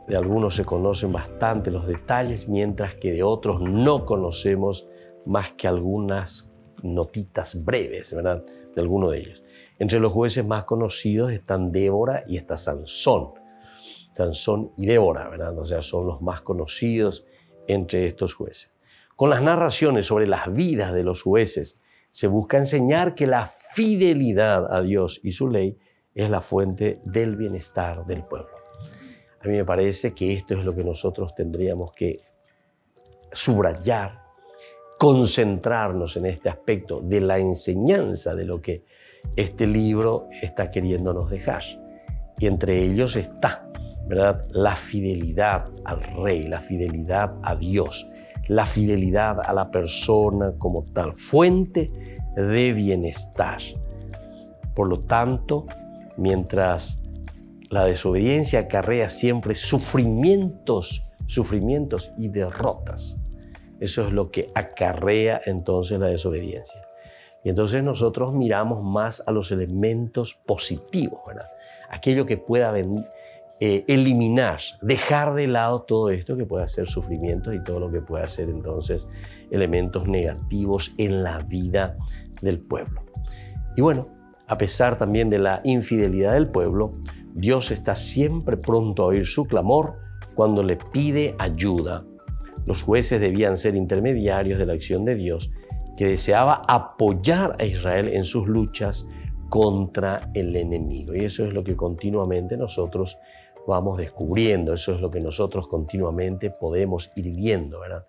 de algunos se conocen bastante los detalles, mientras que de otros no conocemos más que algunas notitas breves, ¿verdad?, de alguno de ellos. Entre los jueces más conocidos están Débora y está Sansón. Sansón y Débora, ¿verdad? O sea, son los más conocidos entre estos jueces. Con las narraciones sobre las vidas de los jueces, se busca enseñar que la fidelidad a Dios y su ley es la fuente del bienestar del pueblo. A mí me parece que esto es lo que nosotros tendríamos que subrayar, concentrarnos en este aspecto de la enseñanza de lo que este libro está queriéndonos dejar. Y entre ellos está, ¿verdad?, la fidelidad al rey, la fidelidad a Dios, la fidelidad a la persona como tal, fuente de bienestar. Por lo tanto, mientras la desobediencia acarrea siempre sufrimientos y derrotas, eso es lo que acarrea entonces la desobediencia. Y entonces nosotros miramos más a los elementos positivos, ¿verdad? Aquello que pueda eliminar, dejar de lado todo esto que pueda ser sufrimientos y todo lo que pueda ser entonces elementos negativos en la vida del pueblo. Y bueno, a pesar también de la infidelidad del pueblo, Dios está siempre pronto a oír su clamor cuando le pide ayuda. Los jueces debían ser intermediarios de la acción de Dios, que deseaba apoyar a Israel en sus luchas contra el enemigo. Y eso es lo que continuamente nosotros vamos descubriendo, eso es lo que nosotros continuamente podemos ir viendo, ¿verdad?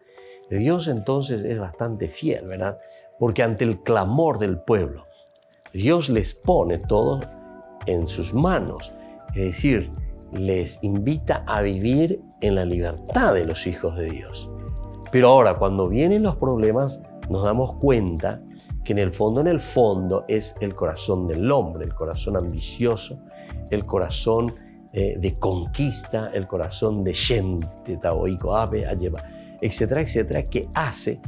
Dios entonces es bastante fiel, ¿verdad? Porque ante el clamor del pueblo, Dios les pone todo en sus manos, es decir, les invita a vivir en la libertad de los hijos de Dios. Pero ahora, cuando vienen los problemas, nos damos cuenta que en el fondo es el corazón del hombre, el corazón ambicioso, el corazón de conquista, el corazón de gente, etcétera, etcétera, que hace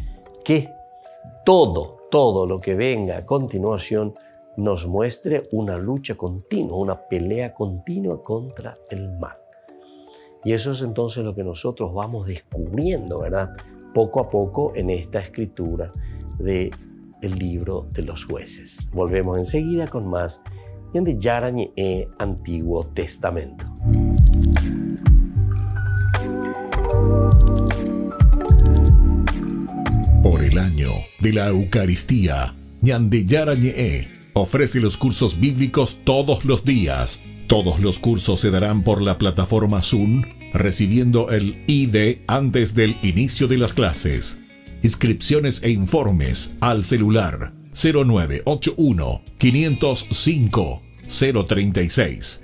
que todo lo que venga a continuación nos muestre una lucha continua, una pelea continua contra el mal. Y eso es entonces lo que nosotros vamos descubriendo, ¿verdad?, poco a poco en esta escritura del libro de los jueces. Volvemos enseguida con más de Yarañé Antiguo Testamento. Por el año de la Eucaristía, Ñande Yarañé, ofrece los cursos bíblicos todos los días. Todos los cursos se darán por la plataforma Zoom, recibiendo el ID antes del inicio de las clases. Inscripciones e informes al celular 0981 505 036.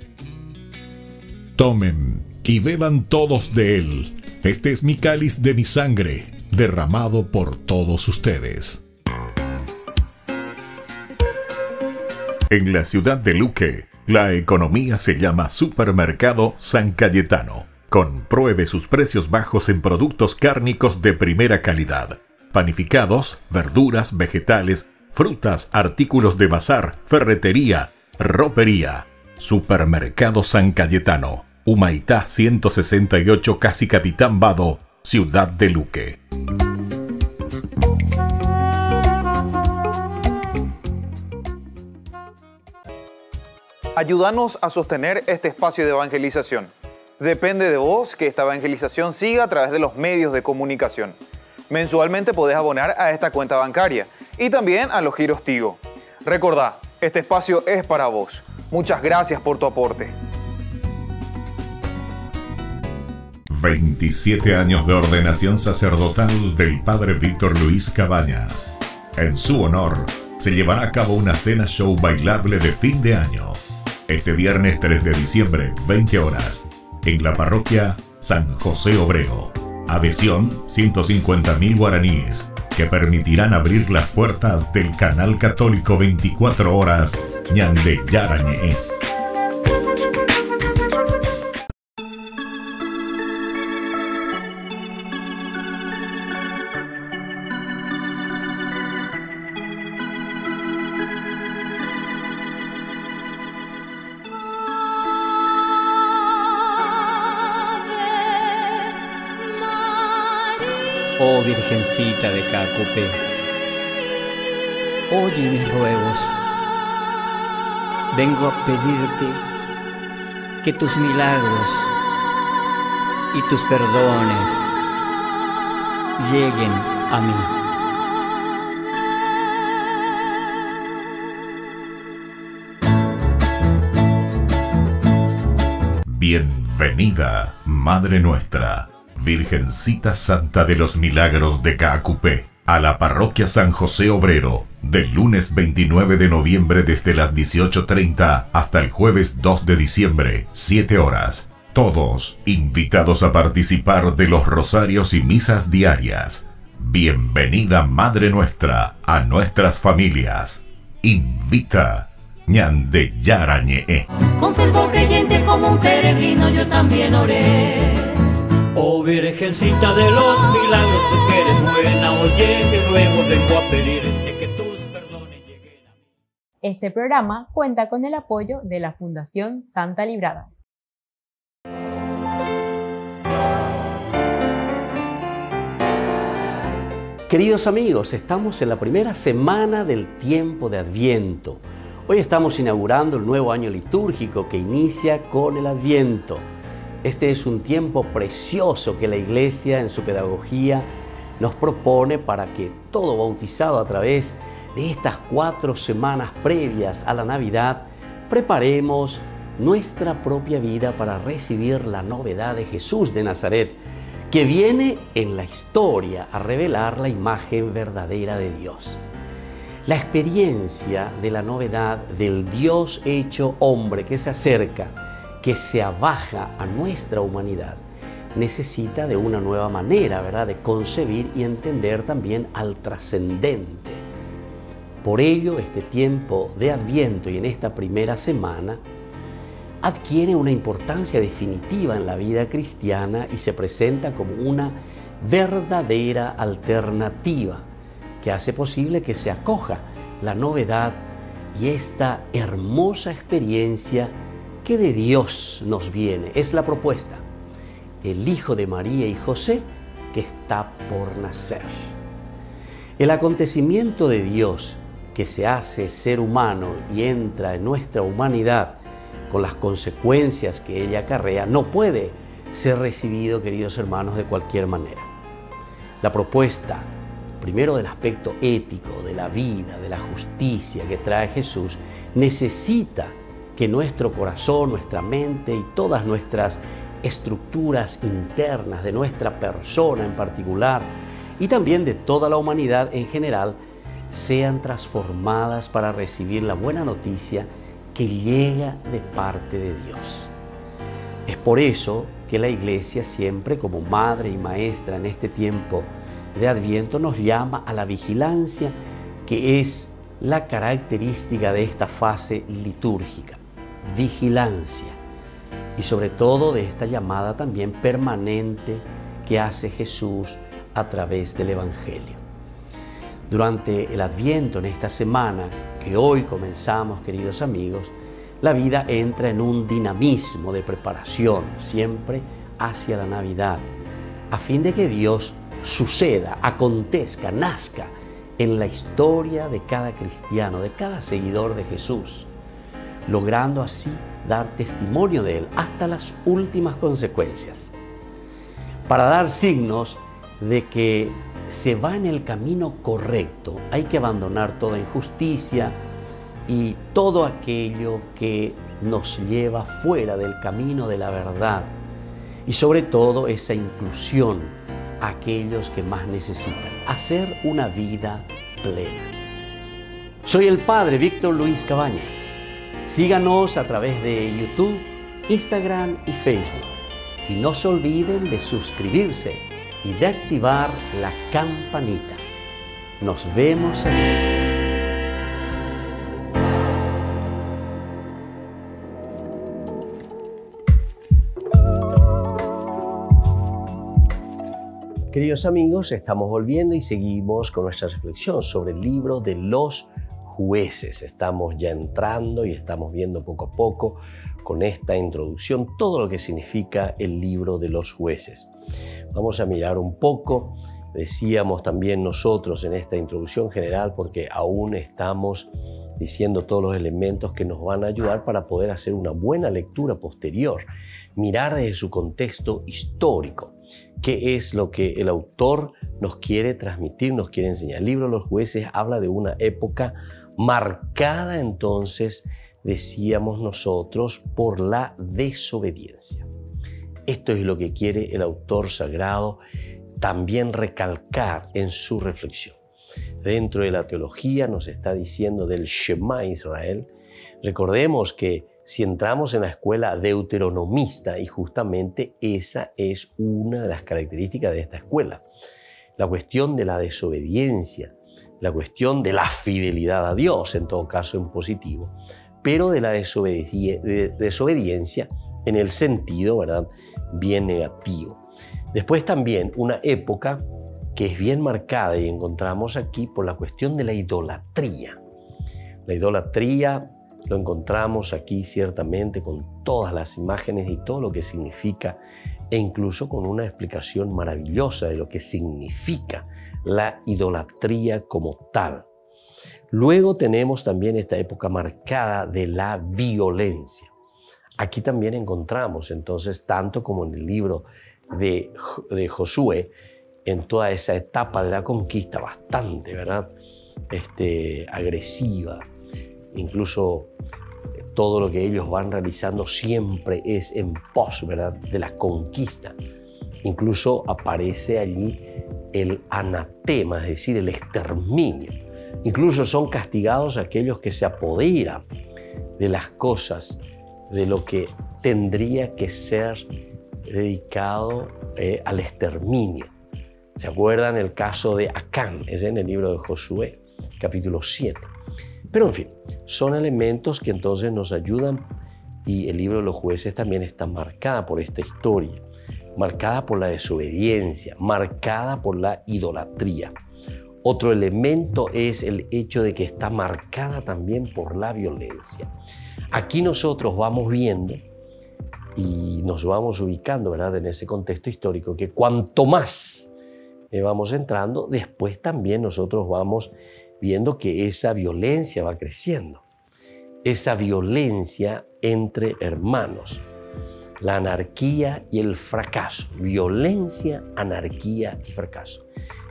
Tomen y beban todos de él. Este es mi cáliz de mi sangre, derramado por todos ustedes. En la ciudad de Luque, la economía se llama Supermercado San Cayetano. Compruebe sus precios bajos en productos cárnicos de primera calidad. Panificados, verduras, vegetales, frutas, artículos de bazar, ferretería, ropería. Supermercado San Cayetano, Humaitá 168, Casi Capitán Vado, Ciudad de Luque. Ayúdanos a sostener este espacio de evangelización. Depende de vos que esta evangelización siga a través de los medios de comunicación. Mensualmente podés abonar a esta cuenta bancaria y también a los giros Tigo. Recordá, este espacio es para vos. Muchas gracias por tu aporte. 27 años de ordenación sacerdotal del Padre Víctor Luis Cabañas. En su honor, se llevará a cabo una cena show bailable de fin de año. Este viernes 3 de diciembre, 20 horas, en la parroquia San José Obrero. Adhesión, 150.000 guaraníes, que permitirán abrir las puertas del canal católico 24 horas Ñande Yarañe. Oh Virgencita de Caacupé, oye mis ruegos. Vengo a pedirte que tus milagros y tus perdones lleguen a mí. Bienvenida, Madre Nuestra, Virgencita Santa de los Milagros de Caacupé, a la parroquia San José Obrero, del lunes 29 de noviembre desde las 18:30 hasta el jueves 2 de diciembre, 7 horas. Todos invitados a participar de los rosarios y misas diarias. Bienvenida, Madre Nuestra, a nuestras familias. Invita Ñande Yarañe. Con fervor creyente como un peregrino yo también oré. Oh Virgencita de los milagros, tú que eres buena, oye mi ruego, vengo a pedirte que tus perdones lleguen a mí. Este programa cuenta con el apoyo de la Fundación Santa Librada. Queridos amigos, estamos en la primera semana del tiempo de Adviento. Hoy estamos inaugurando el nuevo año litúrgico que inicia con el Adviento. Este es un tiempo precioso que la Iglesia en su pedagogía nos propone para que todo bautizado a través de estas 4 semanas previas a la Navidad preparemos nuestra propia vida para recibir la novedad de Jesús de Nazaret, que viene en la historia a revelar la imagen verdadera de Dios. La experiencia de la novedad del Dios hecho hombre que se acerca, que se abaja a nuestra humanidad, necesita de una nueva manera, ¿verdad?, de concebir y entender también al trascendente. Por ello, este tiempo de Adviento y en esta primera semana adquiere una importancia definitiva en la vida cristiana y se presenta como una verdadera alternativa que hace posible que se acoja la novedad y esta hermosa experiencia que de Dios nos viene. Es la propuesta, el Hijo de María y José que está por nacer. El acontecimiento de Dios que se hace ser humano y entra en nuestra humanidad con las consecuencias que ella acarrea, no puede ser recibido, queridos hermanos, de cualquier manera. La propuesta primero del aspecto ético, de la vida, de la justicia que trae Jesús, necesita que nuestro corazón, nuestra mente y todas nuestras estructuras internas de nuestra persona en particular y también de toda la humanidad en general sean transformadas para recibir la buena noticia que llega de parte de Dios. Es por eso que la Iglesia siempre, como madre y maestra en este tiempo de Adviento, nos llama a la vigilancia, que es la característica de esta fase litúrgica. Vigilancia. Y sobre todo de esta llamada también permanente que hace Jesús a través del Evangelio. Durante el Adviento, en esta semana que hoy comenzamos, queridos amigos, la vida entra en un dinamismo de preparación, siempre hacia la Navidad, a fin de que Dios suceda, acontezca, nazca en la historia de cada cristiano, de cada seguidor de Jesús, logrando así dar testimonio de Él hasta las últimas consecuencias, para dar signos de que se va en el camino correcto. Hay que abandonar toda injusticia y todo aquello que nos lleva fuera del camino de la verdad, y sobre todo esa inclusión a aquellos que más necesitan, hacer una vida plena. Soy el Padre Víctor Luis Cabañas. Síganos a través de YouTube, Instagram y Facebook. Y no se olviden de suscribirse y de activar la campanita. Nos vemos allí. Queridos amigos, estamos volviendo y seguimos con nuestra reflexión sobre el libro de los Jueces. Estamos ya entrando y estamos viendo poco a poco con esta introducción todo lo que significa el libro de los Jueces. Vamos a mirar un poco, decíamos también nosotros en esta introducción general, porque aún estamos diciendo todos los elementos que nos van a ayudar para poder hacer una buena lectura posterior, mirar desde su contexto histórico, qué es lo que el autor nos quiere transmitir, nos quiere enseñar. El libro de los Jueces habla de una época marcada entonces, decíamos nosotros, por la desobediencia. Esto es lo que quiere el autor sagrado también recalcar en su reflexión. Dentro de la teología nos está diciendo del Shema Israel. Recordemos que si entramos en la escuela deuteronomista, y justamente esa es una de las características de esta escuela, la cuestión de la desobediencia, la cuestión de la fidelidad a Dios, en todo caso en positivo, pero de la desobediencia en el sentido, ¿verdad?, bien negativo. Después también una época que es bien marcada y encontramos aquí por la cuestión de la idolatría. La idolatría lo encontramos aquí ciertamente con todas las imágenes y todo lo que significa, e incluso con una explicación maravillosa de lo que significa la idolatría como tal. Luego tenemos también esta época marcada de la violencia. Aquí también encontramos entonces, tanto como en el libro de Josué, en toda esa etapa de la conquista bastante, ¿verdad?, agresiva. Incluso todo lo que ellos van realizando siempre es en pos, ¿verdad?, de la conquista. Incluso aparece allí el anatema, es decir, el exterminio. Incluso son castigados aquellos que se apoderan de las cosas, de lo que tendría que ser dedicado al exterminio. ¿Se acuerdan el caso de Acán? Es en el libro de Josué, capítulo 7. Pero en fin, son elementos que entonces nos ayudan, y el libro de los Jueces también está marcada por esta historia, marcada por la desobediencia, marcada por la idolatría. Otro elemento es el hecho de que está marcada también por la violencia. Aquí nosotros vamos viendo y nos vamos ubicando, ¿verdad?, en ese contexto histórico, que cuanto más vamos entrando, después también nosotros vamos viendo que esa violencia va creciendo. Esa violencia entre hermanos, la anarquía y el fracaso. Violencia, anarquía y fracaso.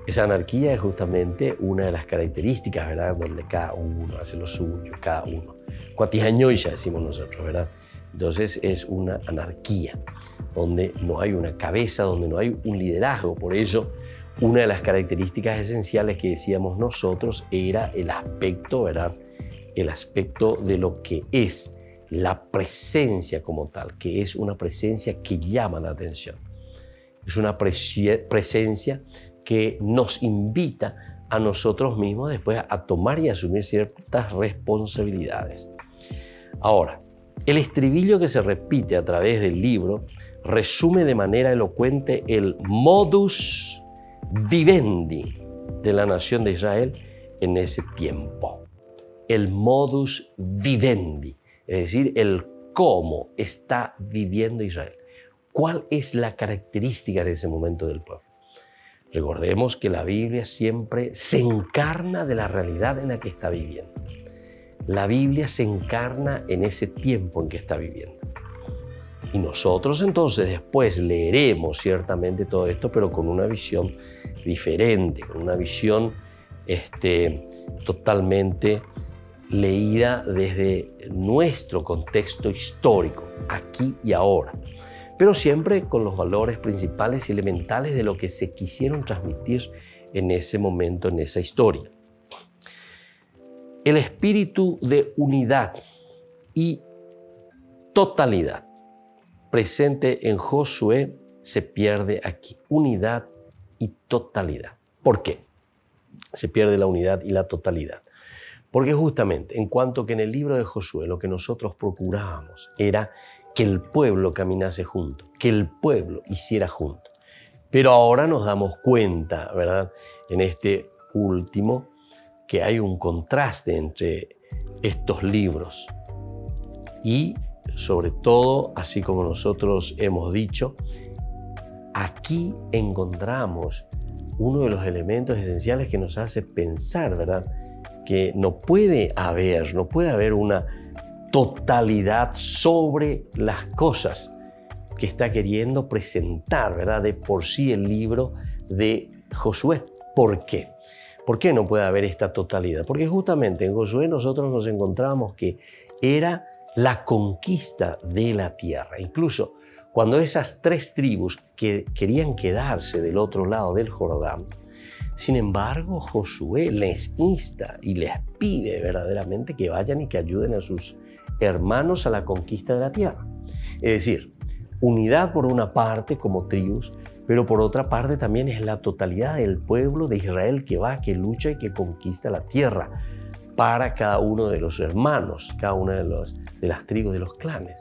Esa anarquía es justamente una de las características, ¿verdad? Donde cada uno hace lo suyo, cada uno. Cuatijañoya decimos nosotros, ¿verdad? Entonces es una anarquía, donde no hay una cabeza, donde no hay un liderazgo. Por ello, una de las características esenciales que decíamos nosotros era el aspecto, ¿verdad? El aspecto de lo que es la presencia como tal, que es una presencia que llama la atención. Es una presencia que nos invita a nosotros mismos después a tomar y asumir ciertas responsabilidades. Ahora, el estribillo que se repite a través del libro resume de manera elocuente el modus vivendi de la nación de Israel en ese tiempo. El modus vivendi, es decir, el cómo está viviendo Israel. ¿Cuál es la característica de ese momento del pueblo? Recordemos que la Biblia siempre se encarna de la realidad en la que está viviendo. La Biblia se encarna en ese tiempo en que está viviendo. Y nosotros entonces después leeremos ciertamente todo esto, pero con una visión diferente, con una visión totalmente leída desde nuestro contexto histórico, aquí y ahora, pero siempre con los valores principales y elementales de lo que se quisieron transmitir en ese momento, en esa historia. El espíritu de unidad y totalidad presente en Josué se pierde aquí. Unidad y totalidad. ¿Por qué se pierde la unidad y la totalidad? Porque justamente en cuanto que en el libro de Josué lo que nosotros procurábamos era que el pueblo caminase junto, que el pueblo hiciera junto. Pero ahora nos damos cuenta, ¿verdad?, en este último, que hay un contraste entre estos libros y, sobre todo, así como nosotros hemos dicho, aquí encontramos uno de los elementos esenciales que nos hace pensar, ¿verdad?, que no puede haber una totalidad sobre las cosas que está queriendo presentar, ¿verdad?, de por sí el libro de Josué. ¿Por qué? ¿Por qué no puede haber esta totalidad? Porque justamente en Josué nosotros nos encontrábamos que era la conquista de la tierra. Incluso cuando esas 3 tribus que querían quedarse del otro lado del Jordán, sin embargo, Josué les insta y les pide verdaderamente que vayan y que ayuden a sus hermanos a la conquista de la tierra. Es decir, unidad por una parte como tribus, pero por otra parte también es la totalidad del pueblo de Israel que va, que lucha y que conquista la tierra para cada uno de los hermanos, cada una de las tribus, de los clanes.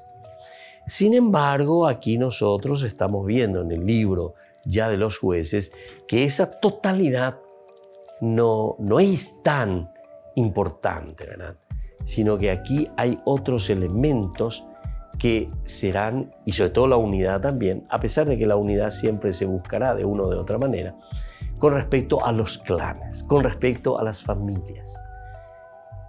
Sin embargo, aquí nosotros estamos viendo en el libro ya de los jueces que esa totalidad no es tan importante, ¿verdad?, sino que aquí hay otros elementos que serán, y sobre todo la unidad también, a pesar de que la unidad siempre se buscará de una o de otra manera, con respecto a los clanes, con respecto a las familias.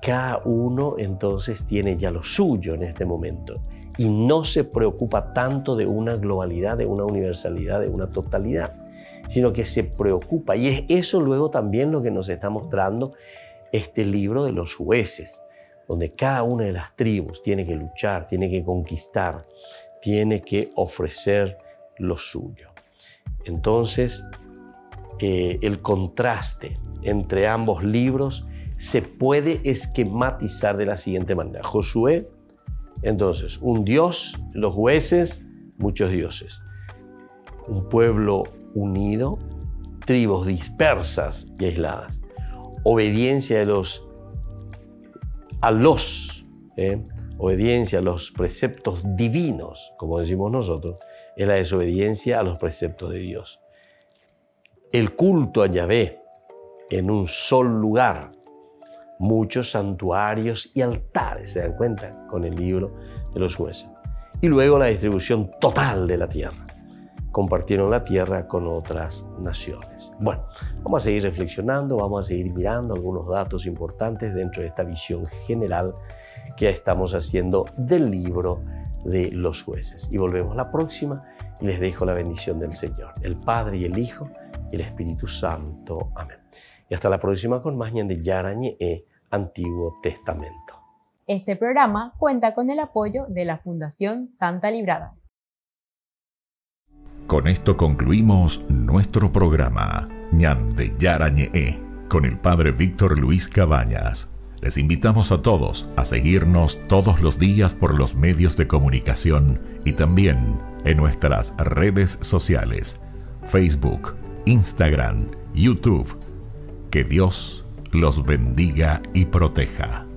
Cada uno entonces tiene ya lo suyo en este momento y no se preocupa tanto de una globalidad, de una universalidad, de una totalidad, sino que se preocupa. Y es eso luego también lo que nos está mostrando este libro de los jueces, donde cada una de las tribus tiene que luchar, tiene que conquistar, tiene que ofrecer lo suyo. Entonces, el contraste entre ambos libros se puede esquematizar de la siguiente manera. Josué, entonces, un Dios, los jueces, muchos dioses. Un pueblo unido, tribus dispersas y aisladas. Obediencia obediencia a los preceptos divinos, como decimos nosotros, es la desobediencia a los preceptos de Dios. El culto a Yahvé en un solo lugar, muchos santuarios y altares, se dan cuenta con el libro de los jueces. Y luego la distribución total de la tierra. Compartieron la tierra con otras naciones. Bueno, vamos a seguir reflexionando, vamos a seguir mirando algunos datos importantes dentro de esta visión general que estamos haciendo del libro de los jueces. Y volvemos la próxima y les dejo la bendición del Señor, el Padre y el Hijo y el Espíritu Santo. Amén. Y hasta la próxima con más Ñande Yarañe, Antiguo Testamento. Este programa cuenta con el apoyo de la Fundación Santa Librada. Con esto concluimos nuestro programa Ñande Yarañe con el Padre Víctor Luis Cabañas. Les invitamos a todos a seguirnos todos los días por los medios de comunicación y también en nuestras redes sociales, Facebook, Instagram, YouTube. Que Dios los bendiga y proteja.